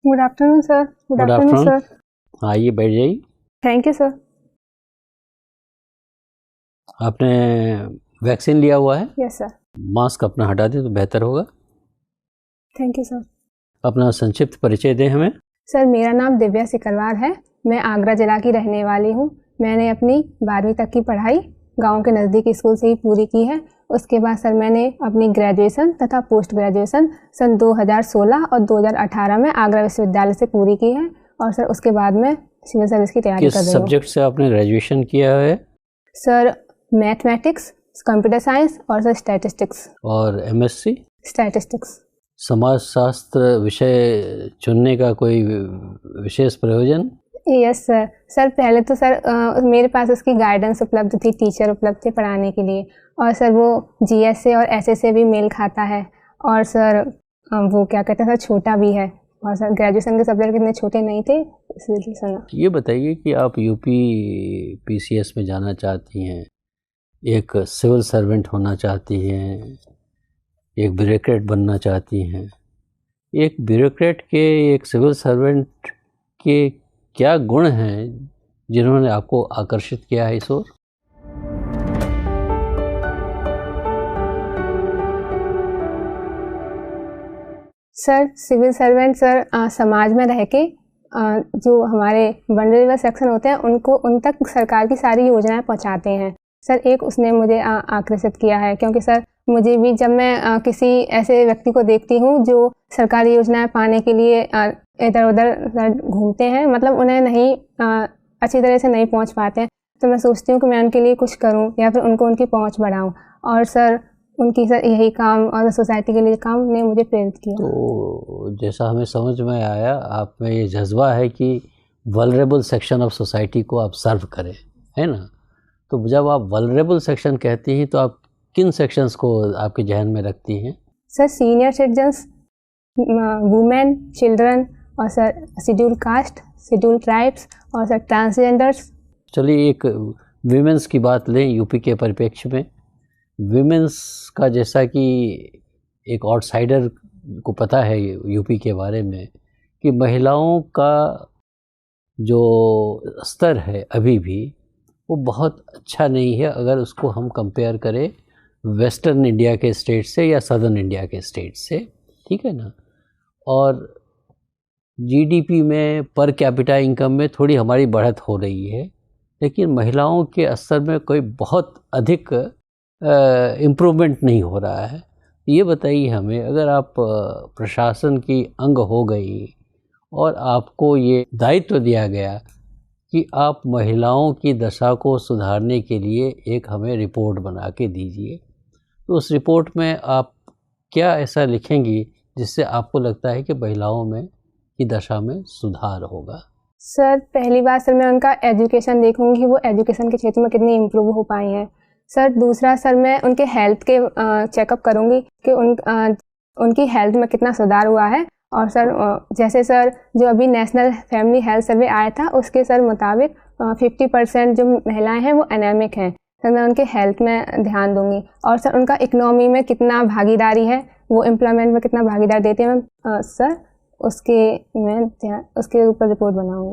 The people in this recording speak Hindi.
Good afternoon sir. Good good afternoon afternoon. Sir. आइए बैठ जाइए। Thank you sir. आपने वैक्सीन लिया हुआ है? Yes sir. मास्क अपना हटा दें तो बेहतर होगा। Thank you sir. अपना संक्षिप्त परिचय दें हमें। सर मेरा नाम दिव्या सिकरवार है। मैं आगरा जिला की रहने वाली हूँ। मैंने अपनी 12वीं तक की पढ़ाई गांव के नज़दीकी स्कूल से ही पूरी की है। उसके बाद सर मैंने अपनी ग्रेजुएशन तथा पोस्ट ग्रेजुएशन सन 2016 और 2018 में आगरा विश्वविद्यालय से पूरी की है। और सर उसके बाद मैं सिविल सर्विस की तैयारी कर रही हूँ। किस सब्जेक्ट से आपने ग्रेजुएशन किया है? सर मैथमेटिक्स, कंप्यूटर साइंस और सर स्टैटिस्टिक्स। और एमएससी? स्टैटिस्टिक्स। समाजशास्त्र विषय चुनने का कोई विशेष प्रयोजन? Yes sir. सर पहले तो सर मेरे पास उसकी गाइडेंस उपलब्ध थी, टीचर उपलब्ध थे पढ़ाने के लिए। और सर वो जीएस से और एसएस से भी मेल खाता है। और सर वो क्या कहते हैं सर, छोटा भी है। और सर ग्रेजुएशन के सब्जेक्ट इतने छोटे नहीं थे, इसलिए सर। ये बताइए कि आप यूपी पीसीएस में जाना चाहती हैं, एक सिविल सर्वेंट होना चाहती हैं, एक ब्यूरोक्रेट बनना चाहती हैं। एक ब्यूरोक्रेट के, एक सिविल सर्वेंट के क्या गुण हैं जिन्होंने आपको आकर्षित किया है इस ओर? सर सिविल सर्वेंट सर समाज में रह के जो हमारे वल्नरेबल सेक्शन होते हैं उनको, उन तक सरकार की सारी योजनाएं पहुंचाते हैं। सर एक उसने मुझे आकर्षित किया है, क्योंकि सर मुझे भी जब मैं किसी ऐसे व्यक्ति को देखती हूँ जो सरकारी योजनाएं पाने के लिए इधर उधर घूमते हैं, मतलब उन्हें नहीं अच्छी तरह से नहीं पहुँच पाते हैं, तो मैं सोचती हूँ कि मैं उनके लिए कुछ करूँ या फिर उनको उनकी पहुँच बढ़ाऊँ। और सर उनकी सर यही काम और सोसाइटी के लिए काम ने मुझे प्रेरित किया। तो जैसा हमें समझ में आया, आप में ये जज्बा है कि वल्नरेबल सेक्शन ऑफ सोसाइटी को आप सर्व करें, है ना? तो जब आप वल्नरेबल सेक्शन कहती हैं तो आप किन सेक्शंस को आपके जहन में रखती हैं? Sir senior citizens, women, children और sir schedule caste, schedule tribes और सर ट्रांसजेंडर्स। चलिए एक वीमेंस की बात लें यूपी के परिप्रेक्ष्य में। वीमेंस का, जैसा कि एक आउटसाइडर को पता है यूपी के बारे में, कि महिलाओं का जो स्तर है अभी भी वो बहुत अच्छा नहीं है अगर उसको हम कंपेयर करें वेस्टर्न इंडिया के स्टेट से या सदर्न इंडिया के स्टेट से, ठीक है ना? और जीडीपी में, पर कैपिटा इनकम में थोड़ी हमारी बढ़त हो रही है, लेकिन महिलाओं के स्तर में कोई बहुत अधिक इम्प्रूवमेंट नहीं हो रहा है। ये बताइए हमें, अगर आप प्रशासन की अंग हो गई और आपको ये दायित्व दिया गया कि आप महिलाओं की दशा को सुधारने के लिए एक हमें रिपोर्ट बना के दीजिए, तो उस रिपोर्ट में आप क्या ऐसा लिखेंगी जिससे आपको लगता है कि महिलाओं में की दशा में सुधार होगा? सर पहली बात सर मैं उनका एजुकेशन देखूंगी, वो एजुकेशन के क्षेत्र में कितनी इम्प्रूव हो पाई हैं। सर दूसरा सर मैं उनके हेल्थ के चेकअप करूंगी कि उनकी हेल्थ में कितना सुधार हुआ है। और सर जैसे सर जो अभी नेशनल फैमिली हेल्थ सर्वे आया था उसके सर मुताबिक 50% जो महिलाएं हैं वो एनेमिक हैं। सर मैं उनके हेल्थ में ध्यान दूंगी। और सर उनका इकोनॉमी में कितना भागीदारी है, वो एम्प्लॉयमेंट में कितना भागीदार देते हैं सर, उसके ऊपर रिपोर्ट बनाऊंगी।